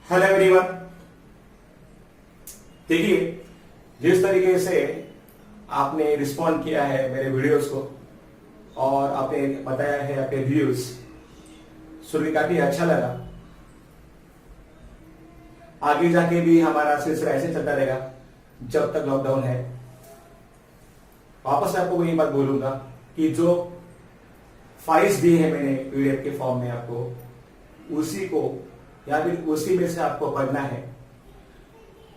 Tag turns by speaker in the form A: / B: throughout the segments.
A: Hello everyone. देखिए, जिस तरीके से आपने रिस्पॉन्ड किया है मेरे वीडियोस को और आपने बताया है आपके व्यूज, सुन के काफी अच्छा लगा। आगे जाके भी हमारा सिलसिला ऐसे चलता रहेगा जब तक लॉकडाउन है। वापस आपको वही बात बोलूंगा कि जो फाइल्स दिए हैं मैंने पीडीएफ के फॉर्म में आपको, उसी को या फिर उसी में से आपको पढ़ना है।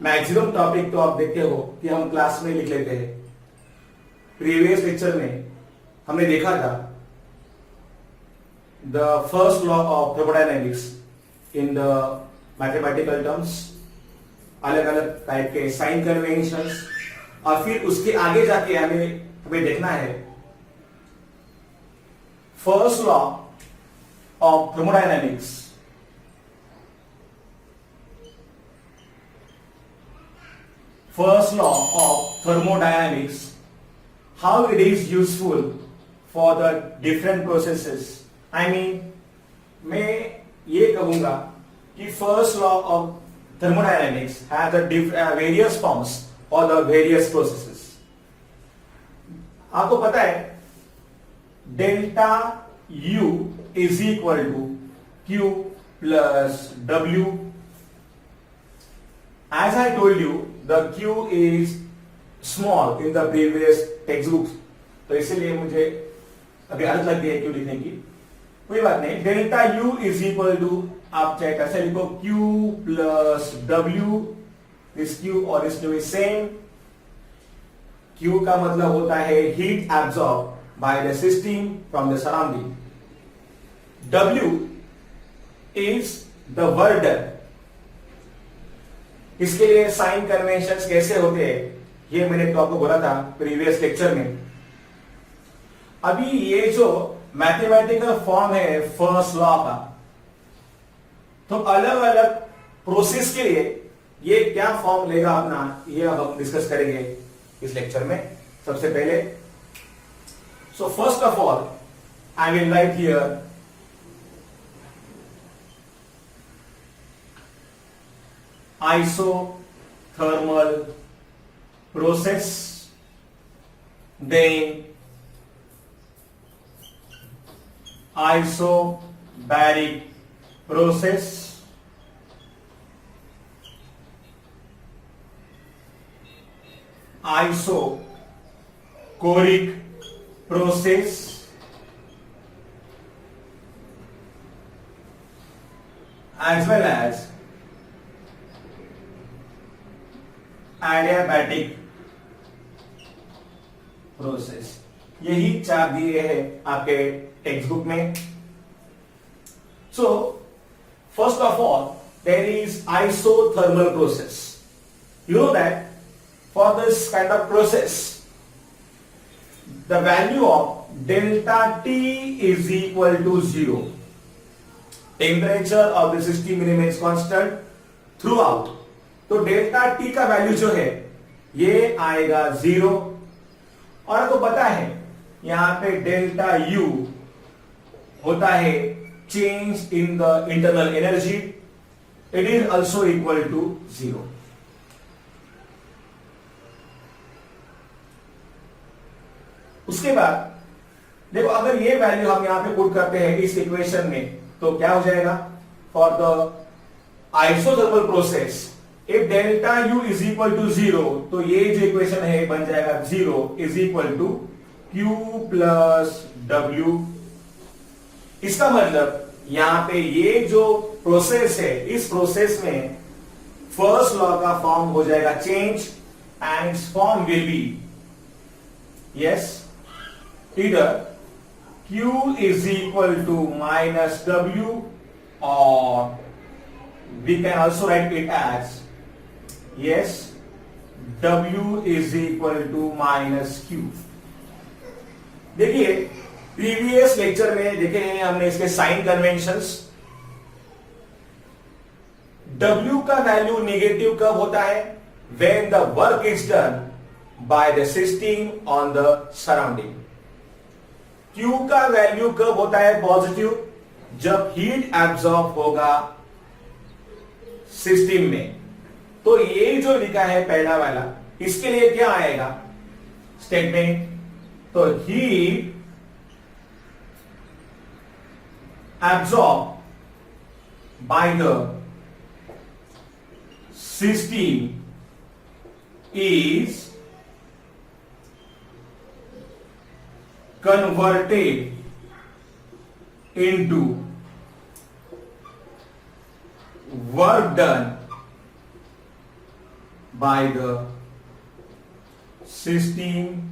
A: मैक्सिमम टॉपिक तो आप देखते हो कि हम क्लास में लिख लेते हैं। प्रीवियस लेक्चर में हमने देखा था the first law of thermodynamics in the mathematical terms, अलग अलग टाइप के साइन कन्वेंशंस, और फिर उसके आगे जाके हमें देखना है first law of thermodynamics. First law of thermodynamics, how it is useful for the different processes. I mean, मैं ये कहूंगा कि first law of thermodynamics has the various forms or the various processes. आपको पता है delta U is equal to Q plus W. As I told you, the Q is small in the previous textbooks, तो इसीलिए मुझे अभी आदत लग गई है क्यू लिखने की। कोई बात नहीं, delta U is equal to, आप चाहे कैसे लिखो, Q प्लस W। इस Q और इस Q इज सेम। Q का मतलब होता है heat absorb by the system from the surrounding. W is the work done. इसके लिए साइन कन्वेंशंस कैसे होते हैं ये मैंने तो आपको बोला था प्रीवियस लेक्चर में। अभी ये जो मैथमेटिकल फॉर्म है फर्स्ट लॉ का, तो अलग अलग प्रोसेस के लिए ये क्या फॉर्म लेगा अपना, ये अब हम डिस्कस करेंगे इस लेक्चर में। सबसे पहले सो first of all I will write here isothermal process, then isobaric process, isochoric process, as well as adiabatic process. यही चार दिए हैं आपके टेक्स्ट बुक में। So first of all there is isothermal process. You know that for this kind of process the value of delta T is equal to 0। Temperature of the system remains constant throughout. तो delta T का value जो है ये आएगा 0। और आपको पता है यहां पे डेल्टा यू होता है change in the internal energy, it is also equal to 0। उसके बाद देखो, अगर ये वैल्यू हम यहां पे पुट करते हैं इस इक्वेशन में, तो क्या हो जाएगा for the isothermal process if delta u is equal to 0, तो ये जो इक्वेशन है बन जाएगा 0 is equal to q plus w। इसका मतलब यहां पे ये जो प्रोसेस है, इस प्रोसेस में फर्स्ट लॉ का फॉर्म हो जाएगा change, and form will be yes either q is equal to minus w, or we can also write it as yes w is equal to minus q। देखिए previous lecture में देखे हैं हमने इसके sign conventions. w का value negative कब होता है? when the work is done by the system on the surrounding। q का वैल्यू कब होता है पॉजिटिव? जब हीट एब्सॉर्ब होगा सिस्टम में। तो ये जो लिखा है पहला वाला, इसके लिए क्या आएगा स्टेटमेंट? तो heat absorb by the system is converted into work done by the system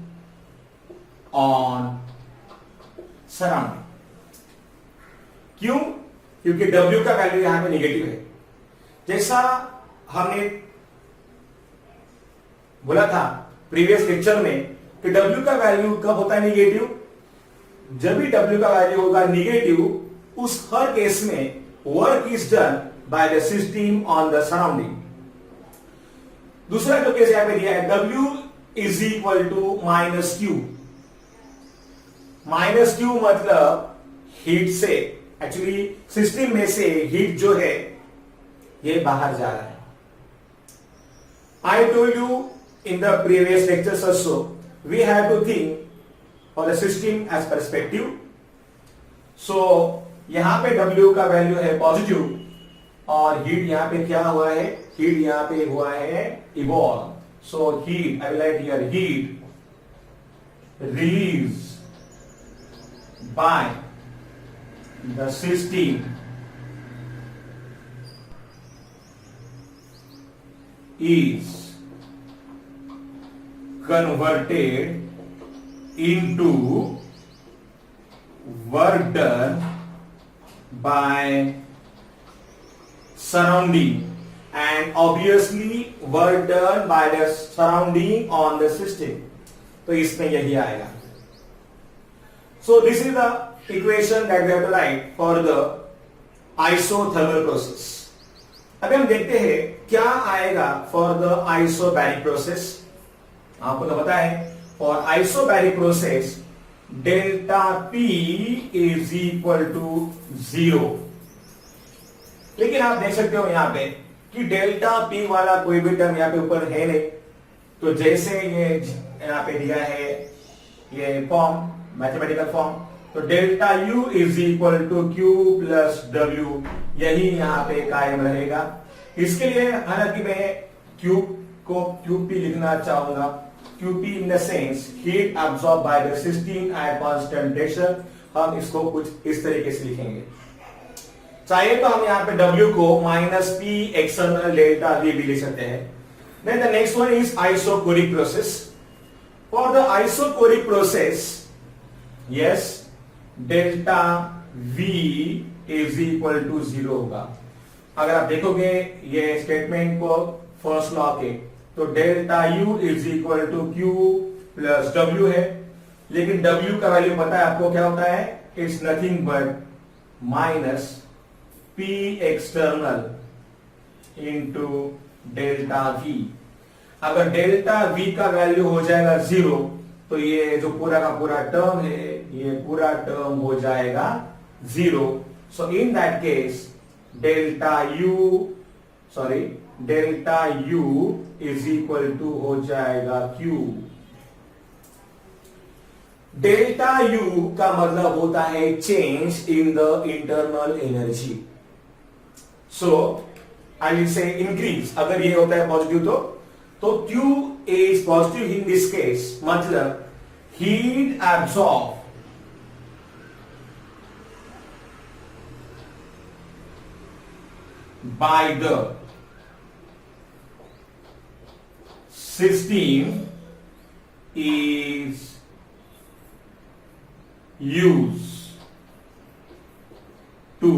A: on surrounding। क्यों? क्योंकि W का वैल्यू यहां पे निगेटिव है। जैसा हमने बोला था प्रीवियस लेक्चर में कि W का वैल्यू कब होता है निगेटिव? जब भी W का वैल्यू होगा निगेटिव, उस हर केस में work is done by the system on the surrounding. दूसरा जो केस यहां पे दिया है W is equal to -Q। -Q मतलब हीट से, एक्चुअली सिस्टम में से हीट जो है ये बाहर जा रहा है। I told you in the previous lectures also, we have to think for the system as perspective। so यहां पे W का वैल्यू है पॉजिटिव और हीट यहां पे क्या हुआ है? हीट यहां पे हुआ है evolve. so heat, I will write here, heat released by the system is converted into work done by surrounding, and obviously work done by the surrounding on the system। तो इसमें यही आएगा। So this is the equation that we have to write for the isothermal process। अभी हम देखते हैं क्या आएगा फॉर द आइसोबैरिक प्रोसेस। आपको तो पता है for isobaric process delta P is equal to 0। लेकिन आप देख सकते हो यहां पे कि डेल्टा P वाला कोई भी टर्म यहां पे ऊपर है नहीं। तो जैसे ये यहां पे दिया है ये फॉर्म, मैथमेटिकल फॉर्म, तो delta U is equal to Q plus W, यही यहां पे कायम रहेगा। इसके लिए हालांकि मैं Q को QP लिखना चाहूंगा। QP in the sense heat absorb by the system at constant pressure. हम इसको कुछ इस तरीके से लिखेंगे। चाहे तो हम यहां पे W को -P एक्सटर्नल डेल्टा V भी लिख सकते हैं। Then the next one is isochoric process. For the isochoric process, yes, delta V is equal to 0 होगा। अगर आप देखोगे ये स्टेटमेंट को फर्स्ट लॉ के, तो delta U is equal to Q plus W है। लेकिन W का वैल्यू पता है आपको क्या होता है? It's nothing but -P external into delta V। अगर डेल्टा V का वैल्यू हो जाएगा 0, तो ये जो पूरा का पूरा टर्म है ये पूरा टर्म हो जाएगा 0। So in that case delta U is equal to हो जाएगा Q। डेल्टा U का मतलब होता है change in the internal energy. So I will say increase. अगर ये होता है पॉजिटिव तो Q is positive in this case, मतलब heat absorb by the system is used to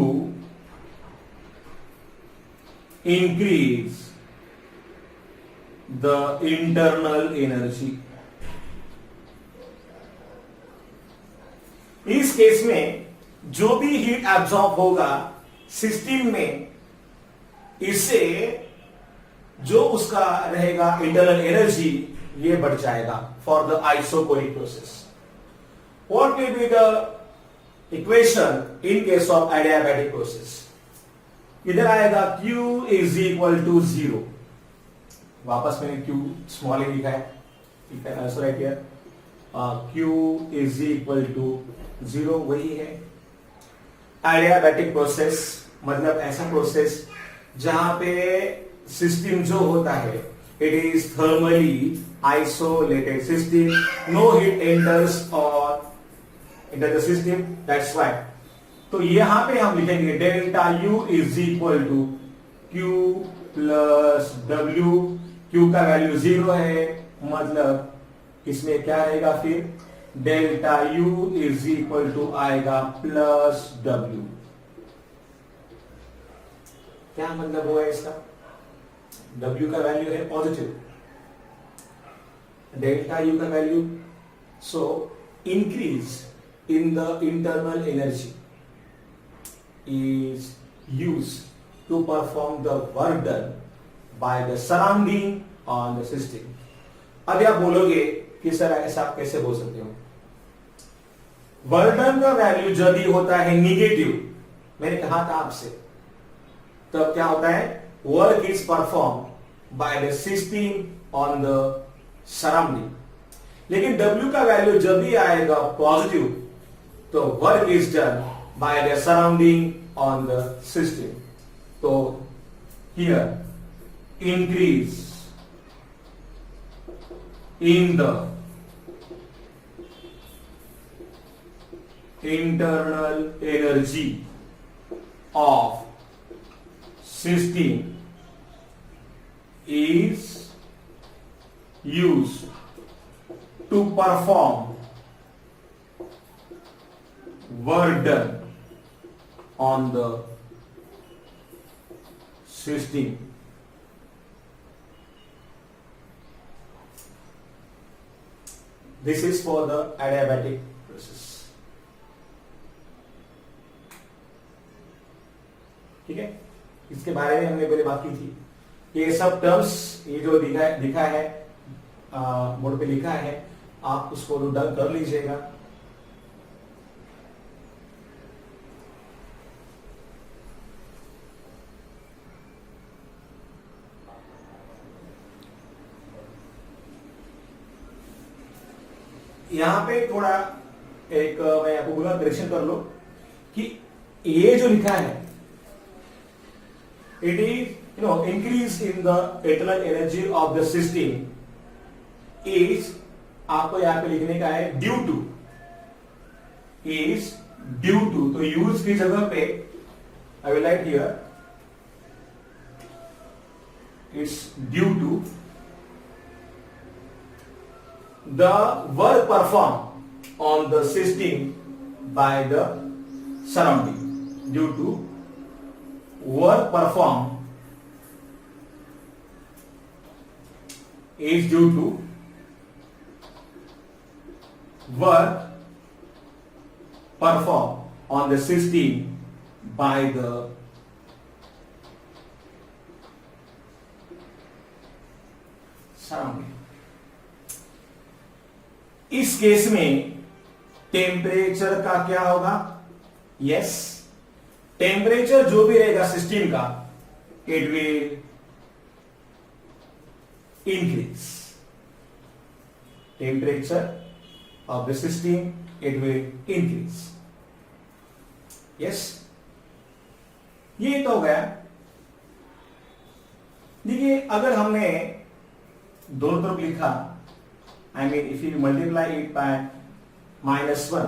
A: increase the internal energy। इस केस में जो भी हीट एब्सॉर्ब होगा सिस्टम में, इससे जो उसका रहेगा इंटरनल एनर्जी ये बढ़ जाएगा for the isochoric process. What will be the equation in case of adiabatic process? इधर आएगा Q इज इक्वल टू 0। वापस मैंने Q स्मॉल ही लिखा है, ठीक है, so right here Q is equal to 0, वही है एडियाबैटिक प्रोसेस, मतलब ऐसा प्रोसेस जहां पे सिस्टम जो होता है it is thermally isolated system, no heat enters और into the system, that's why. तो यहां पे हम लिखेंगे delta U is equal to Q plus W। Q का वैल्यू 0 है, मतलब इसमें क्या रहेगा फिर delta U is equal to आएगा प्लस W। क्या मतलब हुआ इसका? W का वैल्यू है पॉजिटिव, डेल्टा U का value, so increase in the internal energy is used to perform the work done by the surrounding on the system। अब आप बोलोगे कि सर ऐसा आप कैसे बोल सकते हो? वर्क डन का वैल्यू जब भी होता है निगेटिव, मैंने कहा था आपसे, तब क्या होता है? Work is perform by the system on the surrounding. लेकिन W का वैल्यू जब भी आएगा पॉजिटिव, तो work is done by the surrounding on the system. तो here increase in the internal energy of system is used to perform work done on the system। This is for the adiabatic process। ठीक है, इसके बारे में हमने पहले बात की थी। ये सब टर्म्स, ये जो लिखा है बोर्ड पे लिखा है, आप उसको डन कर लीजिएगा। यहां पे थोड़ा एक मैं आपको बोला करेक्शन कर लो कि ये जो लिखा है it is increase in the internal energy of the system is, आपको यहां पे लिखने का है due to, is due to, तो यूज की जगह पे I will write here it's due to the work performed on the system by the surrounding, due to work performed is due to work performed on the system by the surrounding। इस case में temperature का क्या होगा? Yes, temperature जो भी रहेगा system का it will increase, temperature of the system it will increase। yes, ये तो हो गया। देखिए अगर हमने दोनों तरफ लिखा, I mean if you multiply it by -1,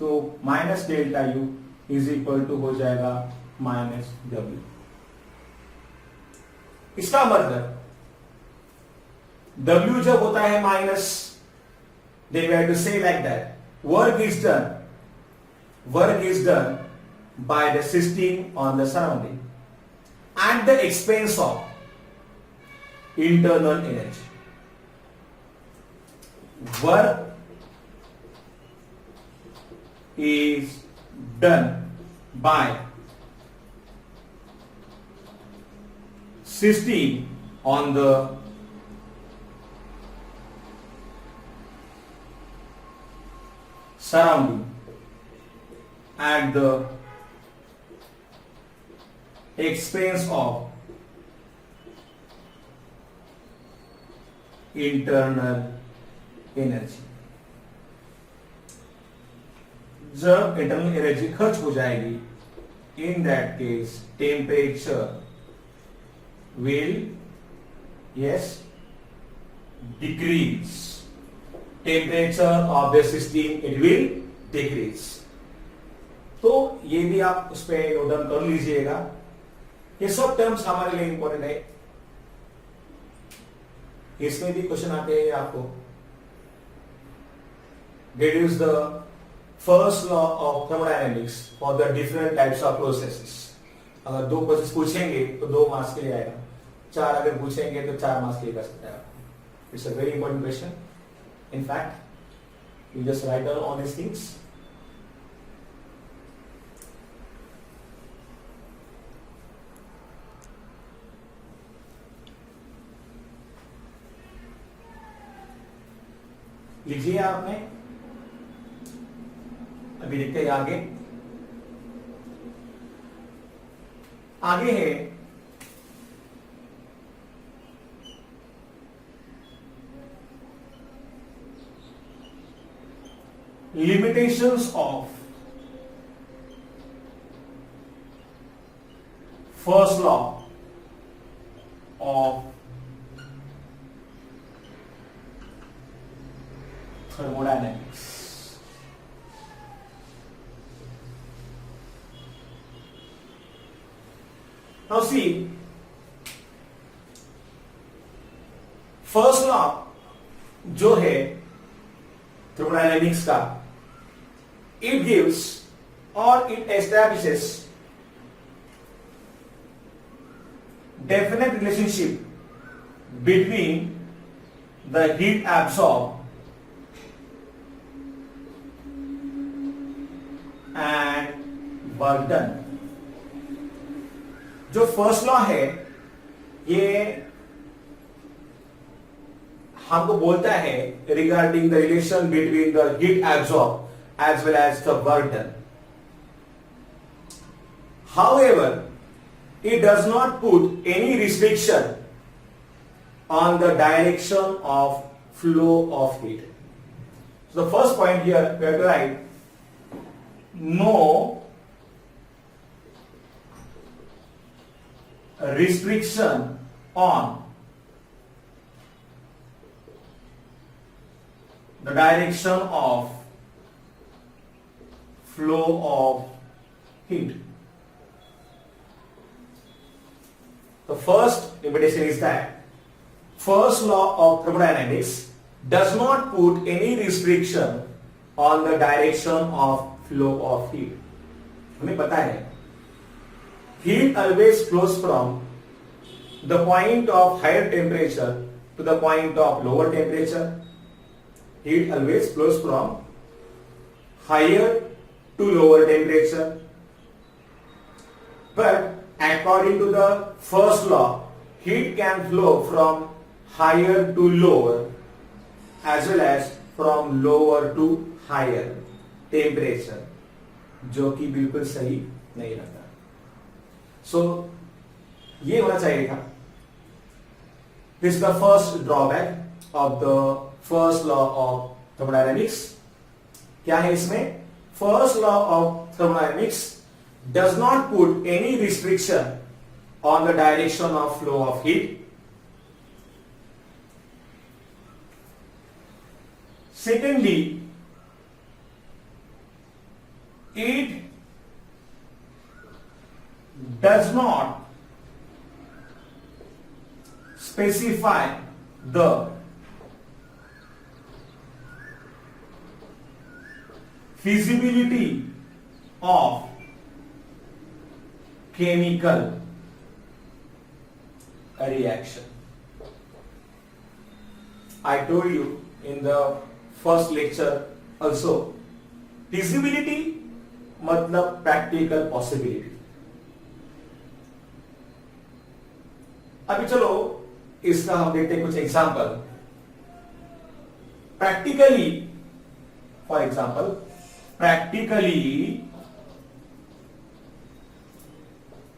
A: तो minus delta U is equal to हो जाएगा -W। इसका मतलब W जब होता है minus, they were to say like that, work is done by the system on the surrounding at the expense of internal energy। Work is done by system on the surrounding at the expense of internal energy. जब internal energy खर्च हो जाएगी, इन that case temperature will decrease, temperature of the system it will decrease. तो ये भी आप उस पर नोट डाउन कर लीजिएगा। ये सब टर्म्स हमारे लिए इंपॉर्टेंट है, इसमें भी क्वेश्चन आते हैं आपको। deduce the first law of thermodynamics for the different types of processes। अगर 2 क्वेश्चन पूछेंगे तो 2 मार्क्स के लिए आएगा, 4 अगर पूछेंगे तो 4 मार्क्स के लिए कर सकते हैं। It's a very important question. In fact you just write down all these things. लिखिए आपने, अभी देखते हैं आगे। आगे है limitations of first law of thermodynamics। Now see, first law जो है thermodynamics का, it gives or it establishes definite relationship between the heat absorbed and work done. जो फर्स्ट लॉ है ये हमको बोलता है regarding the relation between the heat absorb as well as the work done. However it does not put any restriction on the direction of flow of heat। So the first point here we have to write no restriction on the direction of flow of heat। The first limitation is that first law of thermodynamics does not put any restriction on the direction of flow of heat। हमें पता है heat always flows from the point of higher temperature to the point of lower temperature। Heat always flows from higher to lower temperature, but according to the first law heat can flow from higher to lower as well as from lower to higher temperature, जो कि बिल्कुल सही नहीं रहता। सो ये होना चाहिए था। This is the first drawback of the first law of thermodynamics. क्या है इसमें? First law of thermodynamics does not put any restriction on the direction of flow of heat. Secondly, it does not specify the feasibility of chemical reaction। I told you in the first lecture also, feasibility मतलब practical possibility. अभी चलो इसका हम देखते हैं कुछ example. Practically, for example, practically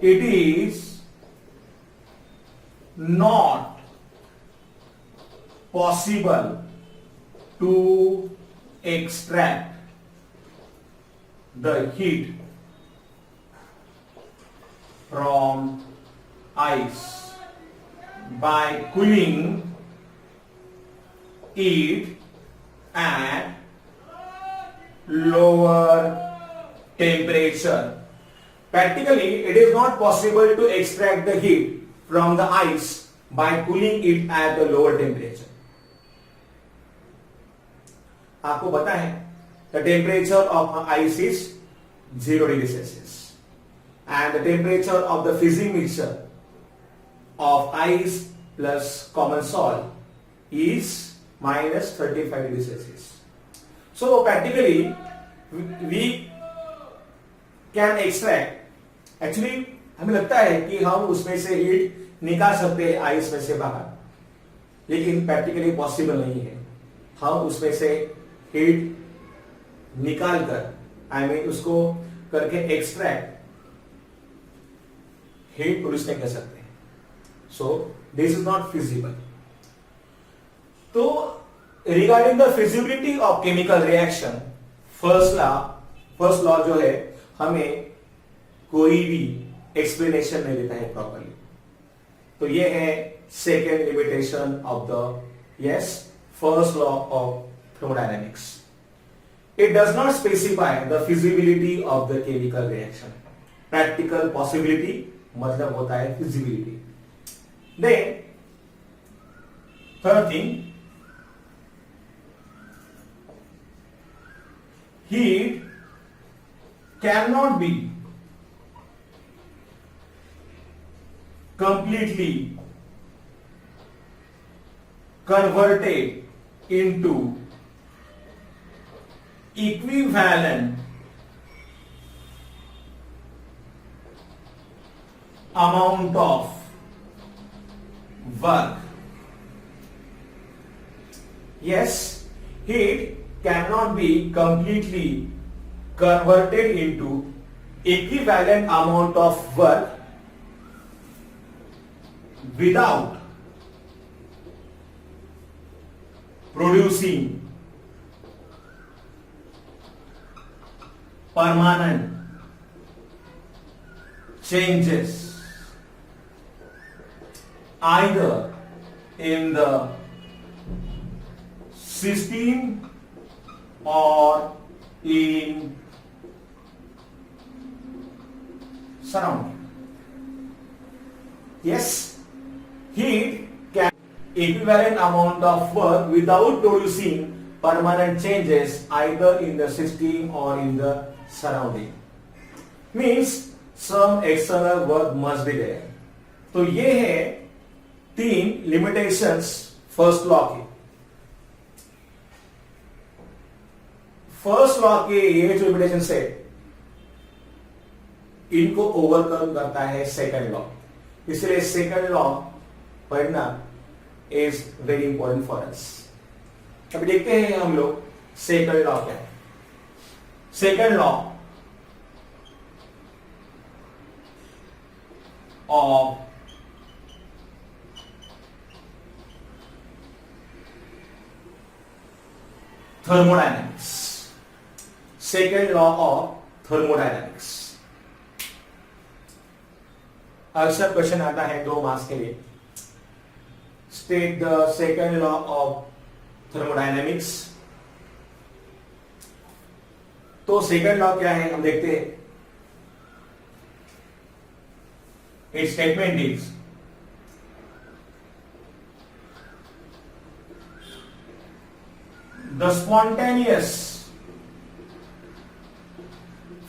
A: it is not possible to extract the heat from ice by cooling it at lower temperature. Practically, it is not possible to extract the heat from the ice by cooling it at a lower temperature. आपको पता है the temperature of ice is 0 degree Celsius and the temperature of the fizzy mixture of ice plus common salt is minus 35 degree Celsius. So practically we can extract, actually हमें लगता है कि हम उसमें से हीट निकाल सकते हैं आइस में से बाहर, लेकिन प्रैक्टिकली पॉसिबल नहीं है. हम उसमें से हीट निकाल कर उसको करके एक्सट्रैक्ट हीट प्रोड्यूस नहीं कर सकते. So this is not feasible. तो regarding the feasibility of chemical reaction, first law जो है हमें कोई भी एक्सप्लेनेशन नहीं देता है प्रॉपरली. तो ये है second limitation of the first law of thermodynamics. It does not specify the feasibility of the chemical reaction. Practical possibility मतलब होता है feasibility. Then third thing, heat cannot be completely converted into equivalent amount of work. Yes, heat cannot be completely converted into equivalent amount of work without producing permanent changes either in the system or in surrounding. Yes, heat can equivalent amount of work without producing permanent changes either in the system or in the surrounding. Means some external work must be there. तो ये है 3 limitations first law के. First law के ये जो limitation है इनको overcome करता है सेकंड लॉ. इसलिए सेकंड लॉ पढ़ना is very important for us. अभी देखते हैं हम लोग सेकंड लॉ क्या है. Second law of thermodynamics. Second law of thermodynamics. अक्सर क्वेश्चन आता है 2 मार्क्स के लिए. State the second law of thermodynamics. तो सेकंड लॉ क्या है हम देखते हैं. It's statement is the spontaneous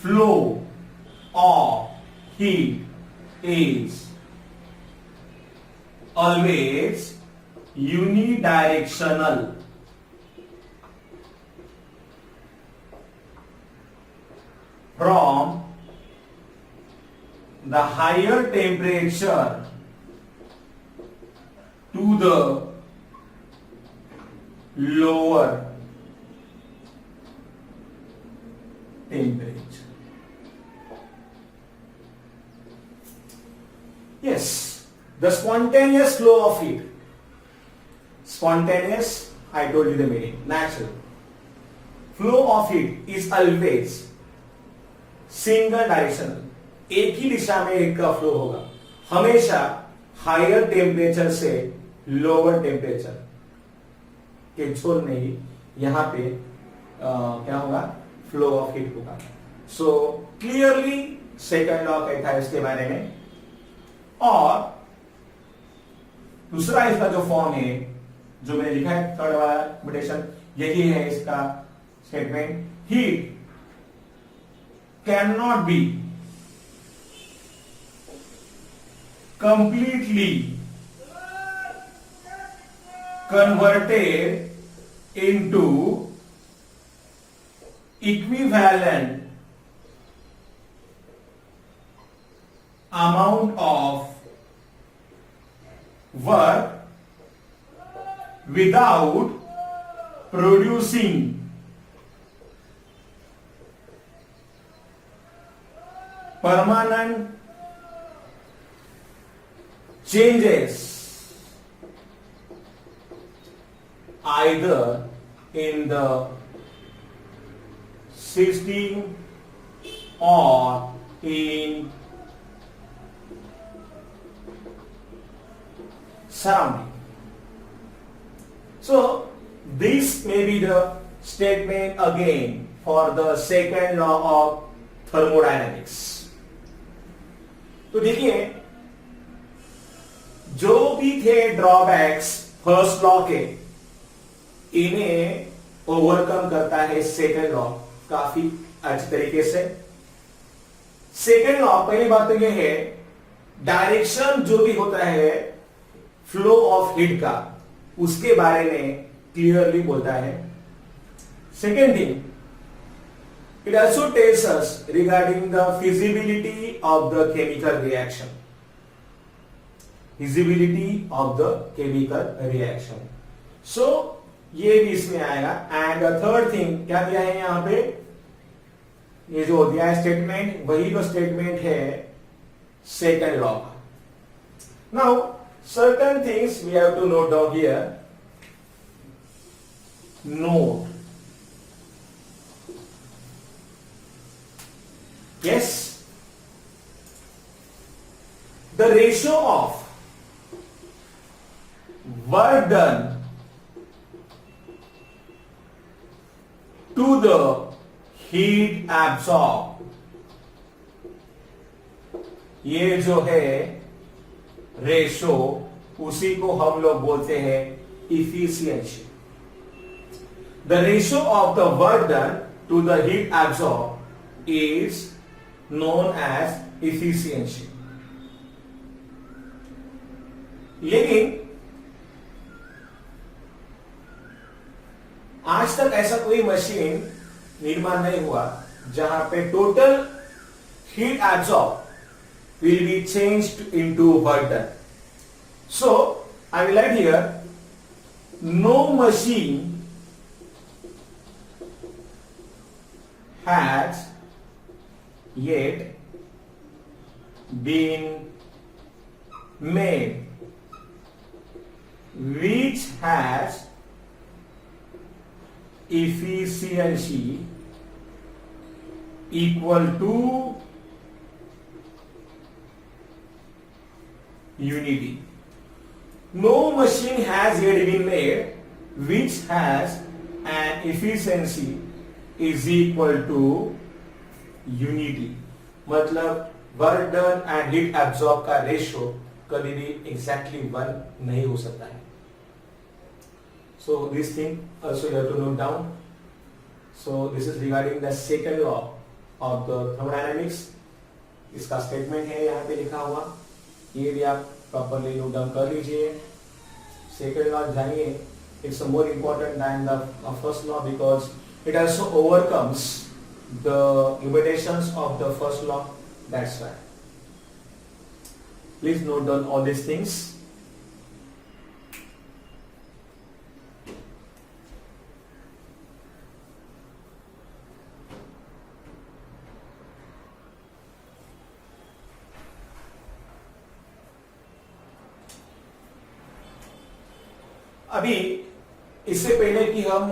A: flow of heat is always unidirectional from the higher temperature to the lower temperature. Yes, the spontaneous flow of heat. Spontaneous, I told you the meaning. Natural flow of heat is always single directional, एक ही दिशा में heat का flow होगा, हमेशा higher temperature से lower temperature के छोर में ही यहां पे क्या होगा, फ्लो ऑफ हीट होगा. सो क्लियरली सेकंड लॉ कहता है इसके बारे में. और दूसरा इसका जो फॉर्म है जो मैंने लिखा है थर्ड वाला म्यूटेशन, यही है इसका statement. Heat can not be completely converted into equivalent amount of work without producing permanent changes either in the system or in surrounding. So this may be the statement again for the second law of thermodynamics. तो देखिए जो भी थे drawbacks first law के, इन्हें overcome करता है second law काफी अच्छे तरीके से. सेकंड लॉ, पहली बात तो यह है, डायरेक्शन जो भी होता है फ्लो ऑफ हीट का, उसके बारे में क्लियरली बोलता है. Second thing, it also tells us regarding the feasibility of the chemical reaction. Feasibility of the chemical reaction. So ये भी इसमें आएगा. एंड थर्ड थिंग क्या दिया है यहां पे, ये जो दिया है स्टेटमेंट, वही तो स्टेटमेंट है सेकंड लॉ का. Now certain things we have to note down here. Note. Yes. The ratio of work done to the heat absorbed, ये जो है रेशो, उसी को हम लोग बोलते हैं efficiency. The ratio of the work done to the heat absorb is known as efficiency. लेकिन आज तक ऐसा कोई मशीन निर्माण नहीं हुआ जहां पे total heat absorb will be changed into work done. So I will write here, no machine has yet been made which has efficiency equal to unity. No machine has yet been made which has an efficiency is equal to unity. मतलब work done and heat absorb का ratio कभी भी exactly 1 नहीं हो सकता है. So this thing also you have to note down. So this is regarding the second law of the thermodynamics. इसका statement है यहाँ पे लिखा हुआ, ये भी आप प्रॉपरली नोट डाउन कर लीजिए. सेकेंड लॉ जानिए, it's more important than the first law because it also overcomes the limitations of the first law. That's why please note down all these things. अभी इससे पहले कि हम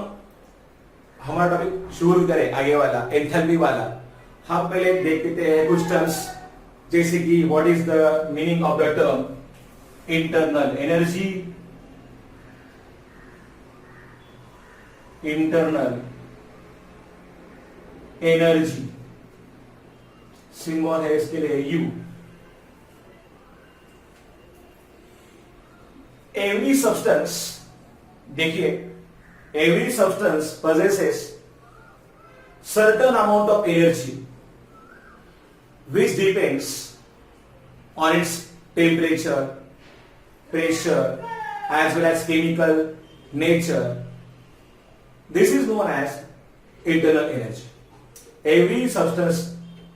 A: हमारा टॉपिक शुरू करें आगे वाला एंथैल्पी वाला, हम पहले देख लेते हैं कुछ टर्म्स, जैसे कि what is the meaning of the term internal energy. Internal energy symbol है इसके लिए यू। एवरी सब्सटेंस, देखिए every substance possesses certain amount of energy which depends on its temperature, pressure as well as chemical nature. This is known as internal energy. Every substance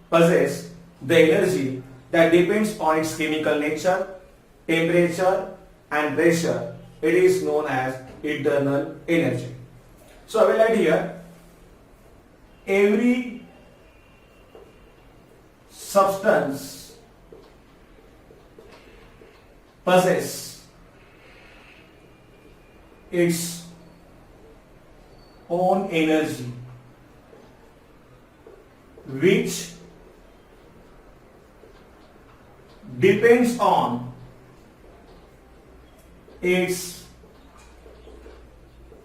A: possesses the energy that depends on its chemical nature, temperature and pressure. It is known as internal energy. So I will write here, every substance possesses its own energy which depends on its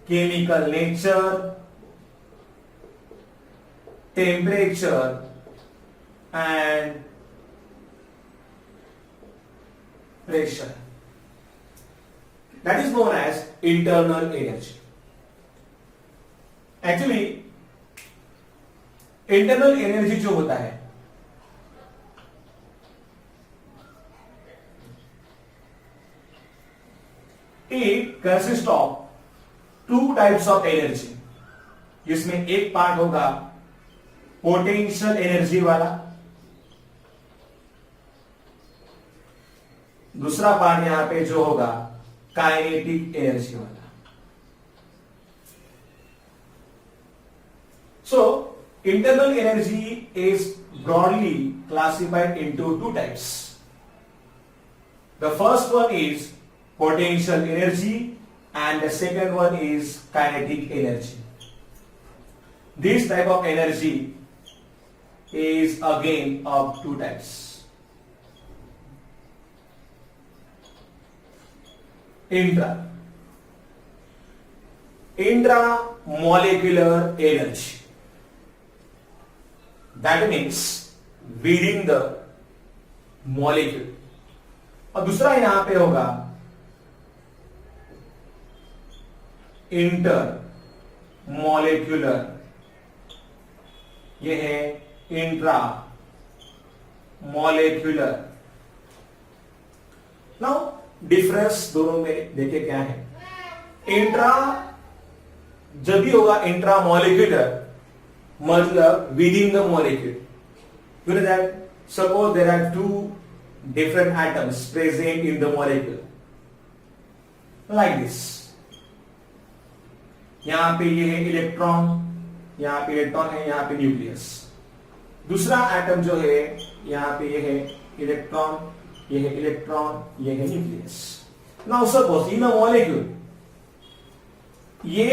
A: chemical nature, temperature and pressure. That is known as internal energy. Actually internal energy जो होता है it consist of two types of energy, जिसमें एक part होगा potential energy वाला, दूसरा part यहां पे जो होगा काइनेटिक एनर्जी वाला। सो internal energy is broadly classified into two types. The first one is potential energy and the second one is kinetic energy. This type of energy is again of two types. Intramolecular energy. That means within the molecule. और दूसरा यहां पे होगा इंटरमोलेक्युलर, ये है intra molecular. Now difference दोनों में देखिए क्या है। इंट्रा जब भी होगा इंट्रा मॉलिक्यूलर मतलब within the molecule. You know that suppose there are two different atoms present in the molecule like this. यहां पे ये है इलेक्ट्रॉन, यहां पे इलेक्ट्रॉन है, यहां पे न्यूक्लियस। दूसरा एटम जो है यहां पे ये है इलेक्ट्रॉन, ये है इलेक्ट्रॉन, ये है nucleus. Now suppose in a molecule ये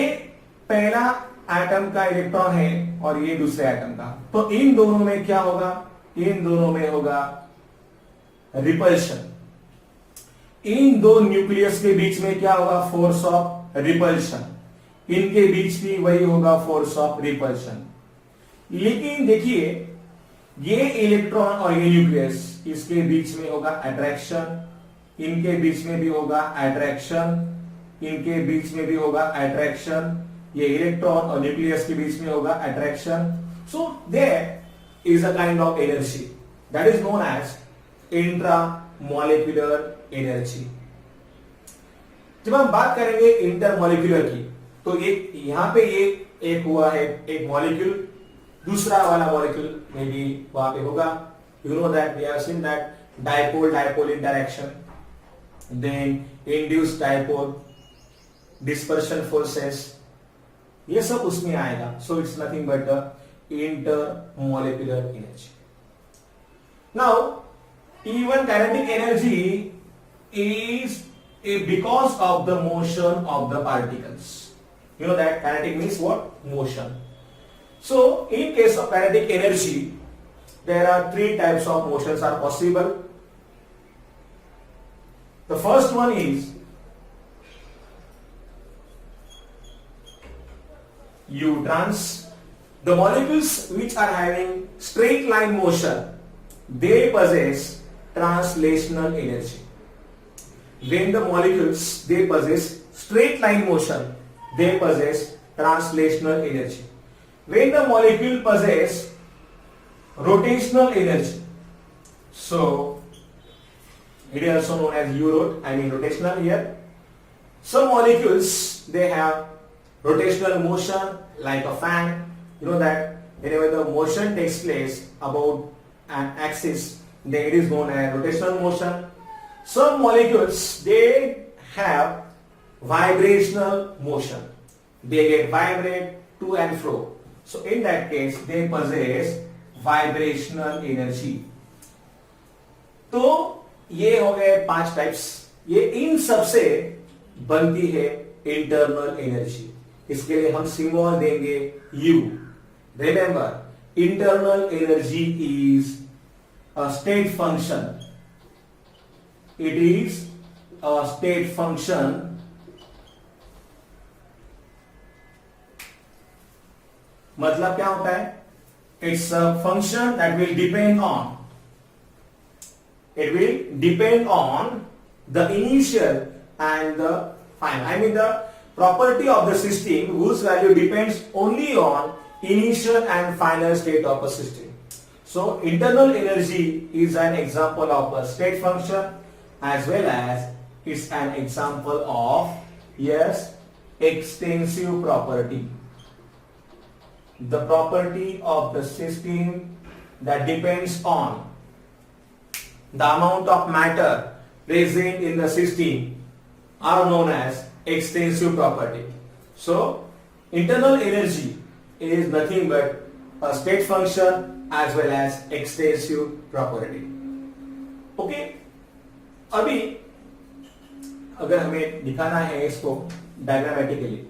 A: पहला एटम का इलेक्ट्रॉन है और ये दूसरे एटम का, तो इन दोनों में क्या होगा? इन दोनों में होगा रिपल्शन। इन दो न्यूक्लियस के बीच में क्या होगा? Force of repulsion. इनके बीच भी वही होगा फोर्स ऑफ रिपल्शन। लेकिन देखिए ये इलेक्ट्रॉन और ये न्यूक्लियस, इसके बीच में होगा अट्रैक्शन, इनके बीच में भी होगा अट्रैक्शन, इनके बीच में भी होगा अट्रैक्शन, ये इलेक्ट्रॉन और न्यूक्लियस के बीच में होगा attraction. So there is a kind of energy that is known as intramolecular energy. जब हम बात करेंगे इंटरमोलेक्युलर की, तो एक यहां पे ये एक हुआ है एक मॉलिक्यूल, दूसरा वाला मॉलिक्यूल में भी वहां पे होगा। You know that we have seen that dipole dipole interaction, then induced dipole, dispersion forces, ये सब उसमें आएगा। So it's nothing but intermolecular energy. Now even kinetic energy is because of the motion of the particles. You know that kinetic means what? Motion. So in case of kinetic energy, there are three types of motions are possible. The first one is U-trans. The molecules which are having straight line motion, they possess translational energy. When the molecules they possess straight line motion, they possess translational energy. When the molecule possess rotational energy, so it is also known as U-rot, I mean rotational here. Some molecules they have rotational motion like a fan. You know that whenever the motion takes place about an axis, then it is known as rotational motion. Some molecules they have vibrational motion. They get vibrate to and fro. So in that case they possess vibrational energy. तो ये हो गए 5 types. ये इन सब से बनती है internal energy. इसके लिए हम सिंबल देंगे U. Remember, internal energy is a state function. It is a state function मतलब क्या होता है? It's a function that will depend on. It will depend on the initial and the final. I mean the property of the system whose value depends only on initial and final state of a system. So internal energy is an example of a state function as well as it's an example of, yes, extensive property. The property of the system that depends on the amount of matter present in the system are known as extensive property. So internal energy is nothing but a state function as well as extensive property. Okay, अभी अगर हमें दिखाना है इसको diagrammatically,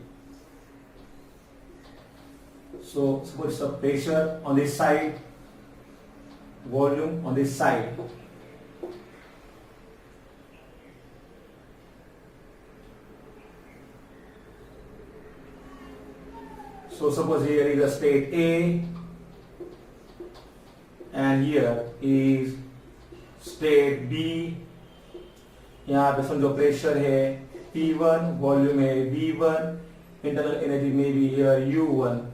A: so suppose the pressure on this side, volume on this side. So suppose here is a state A and here is state B. यहाँ पे समझो pressure है P1, वॉल्यूम है V1, internal energy may be here U1,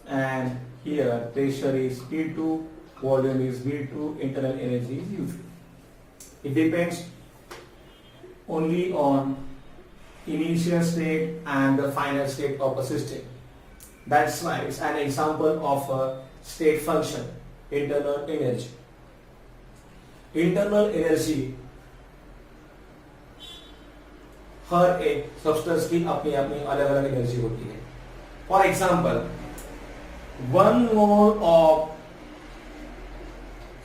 A: and here pressure is P2, volume is V2, internal energy is U2. It depends only on initial state and the final state of a system. That's why it's an example of a state function, internal energy. Internal energy हर एक substance की अपनी अपनी अलग अलग energy होती है. For example 1 mole of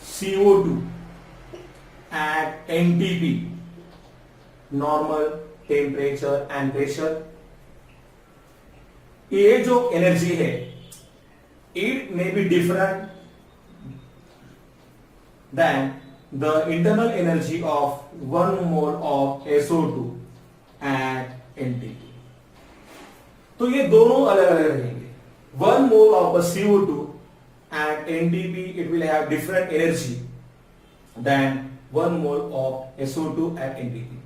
A: CO2 at NTP, normal temperature and pressure, ये जो एनर्जी है it may be different than the internal energy of 1 mole of SO2 at NTP. तो ये दोनों अलग अलग रहेंगे. 1 mole of a CO2 at NTP it will have different energy than 1 mole of SO2 at NTP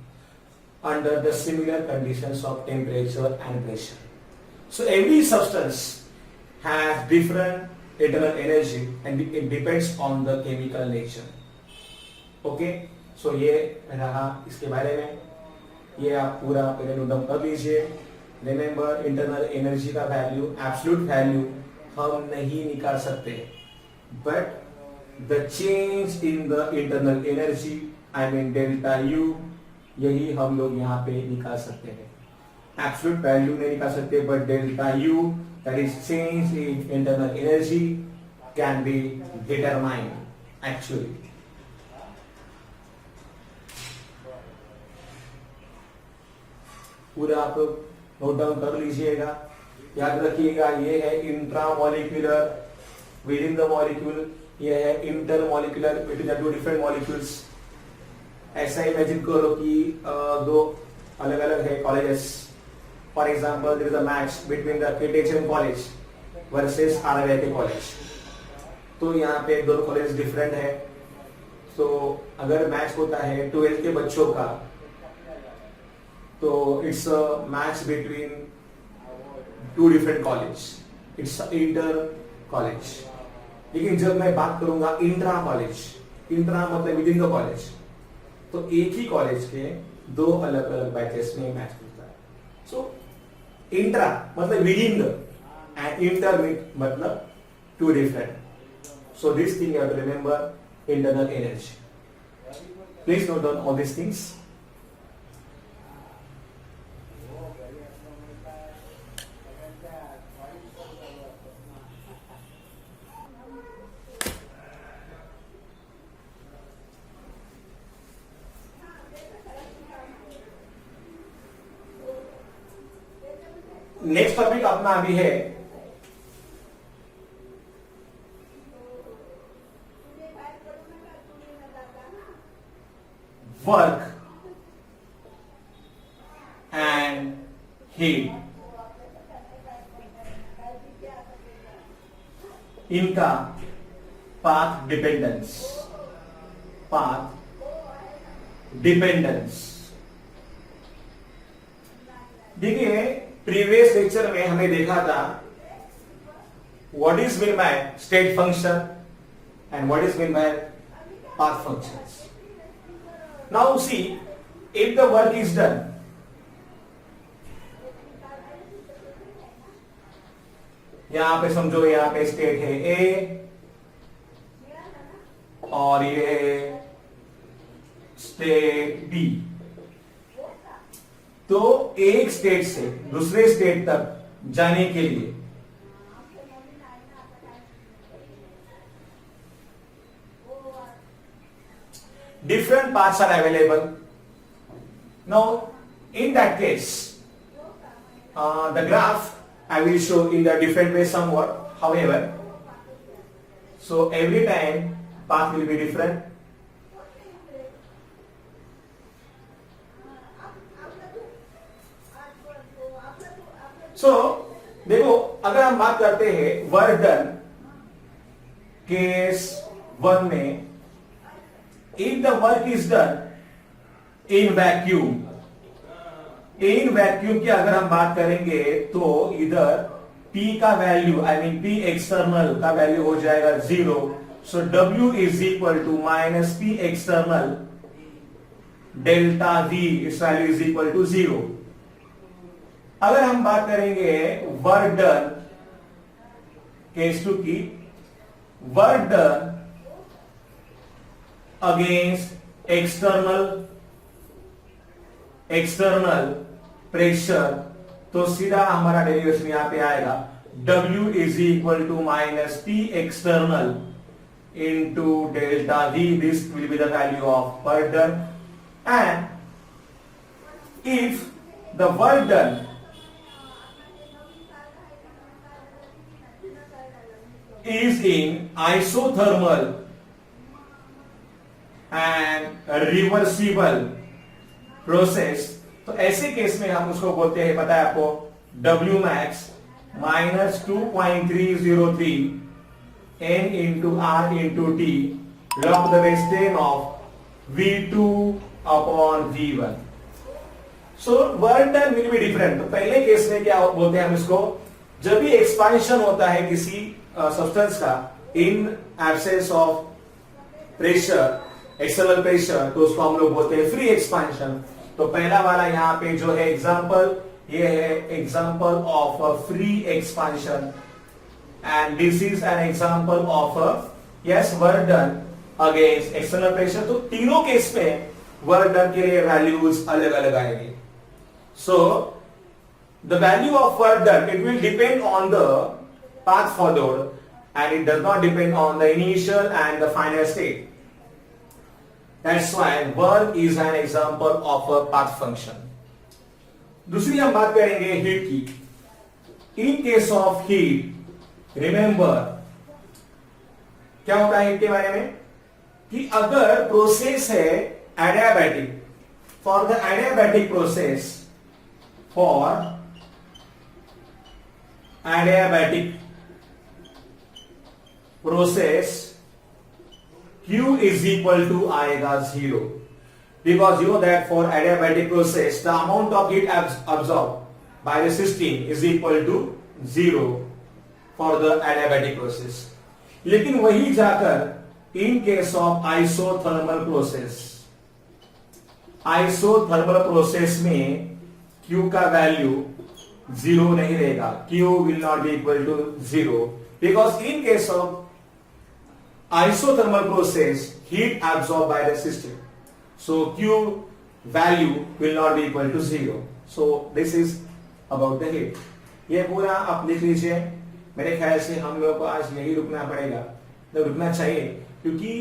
A: under the similar conditions of temperature and pressure. So every substance has different internal energy and it depends on the chemical nature. Okay, so ये रहा इसके बारे में. ये आप पूरा पहले note down कर लीजिए. रिमेंबर, इंटरनल एनर्जी का वैल्यू, एब्सोल्यूट वैल्यू हम नहीं निकाल सकते, but the change in the internal energy, I mean delta U, यही हम लोग यहाँ पे निकाल सकते हैं. एब्सोल्यूट वैल्यू नहीं निकाल सकते, but delta U, that is change in internal energy, can be determined actually. पूरा आप नोट डाउन कर लीजिएगा। याद रखिएगा, ये है intramolecular within the molecule, ये है intermolecular between the two different molecules. ऐसा इमेजिन करो कि दो अलग अलग है colleges. For example there is a match between the KTHM college versus RIK college. तो यहाँ पे दोनों कॉलेज डिफरेंट है। तो अगर मैच होता है 12th के बच्चों का, तो it's a match between two different college, it's inter college. लेकिन जब मैं बात करूंगा इंट्रा कॉलेज, इंट्रा मतलब विद इन द कॉलेज, तो एक ही कॉलेज के दो अलग अलग बैचेस में मैच होता है। सो इंट्रा मतलब within the, and inter मतलब two different. So this thing you have to remember, internal energy. Please note down all these things. Next topic अपना अभी है वर्क एंड हीट। इनका path dependence, path dependence. देखिए previous lecture में हमने देखा था what is mean by state function and what is mean by path functions. Now see, if the work is done, यहां पे समझो यहां पे स्टेट है ए और ये है स्टेट बी। तो एक स्टेट से दूसरे स्टेट तक जाने के लिए different paths are available. Now in that case the graph I will show in the different way somewhat, however, so every time path will be different. So देखो अगर हम बात करते हैं वर्क डन केस 1 में, if the work is done in vacuum, in vacuum की अगर हम बात करेंगे तो इधर P का value I mean P external का वैल्यू हो जाएगा 0। So W is equal to minus P external delta V, इस वैल्यू इज इक्वल टू 0। अगर हम बात करेंगे वर्क डन केस 2 की, work done against external pressure, तो सीधा हमारा डेरिवेशन यहां पे आएगा W is equal to minus P external into delta V। This will be the value of work done. And if the work done is in isothermal and reversible process, तो ऐसे case में हम उसको बोलते हैं, पता है आपको, W max minus 2.303 N into R into T log the extent of V2 upon V1। So work done will be different. तो पहले केस में क्या बोलते हैं हम इसको, जब भी एक्सपांशन होता है किसी सब्सटेंस का in absence of pressure, external pressure, तो उसको हम लोग बोलते हैं फ्री एक्सपांशन। तो पहला वाला यहाँ पे जो है एग्जांपल, ये है example of a free expansion and this is an example of a yes work done against external pressure. तो तीनों केस में वर्क डन के लिए वैल्यूज अलग अलग आएंगे। So the value of work done it will depend on the path followed and it does not depend on the initial and the final state. That's why work is an example of a path function. दूसरी हम बात करेंगे heat की। In case of heat remember क्या होता है heat के बारे में कि अगर प्रोसेस है adiabatic, for the adiabatic process, for adiabatic process Q is equal to आएगा 0, because you know that for adiabatic process the amount of heat absorbed by the system is equal to 0 for the adiabatic process. लेकिन वही जाकर in case of isothermal process, isothermal process में Q का value 0 नहीं रहेगा, Q will not be equal to 0 because in case of isothermal process heat absorbed by the system, so Q value will not be equal to 0. So this is about the heat. ये पूरा आप लिख लीजिए। मेरे ख्याल से हम लोगों को आज यही रुकना पड़ेगा, तो रुकना चाहिए क्योंकि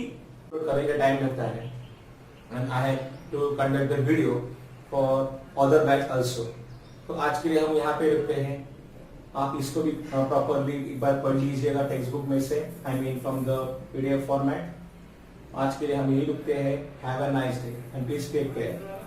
A: करने का टाइम लगता है and I have to conduct the video for other batch also. तो आज के लिए हम यहाँ पे रुकते हैं। आप इसको भी प्रॉपरली एक बार पढ़ लीजिएगा टेक्स्ट बुक में से, I mean from the PDF format. आज के लिए हम यही रुकते हैं। Have a nice day and please take care.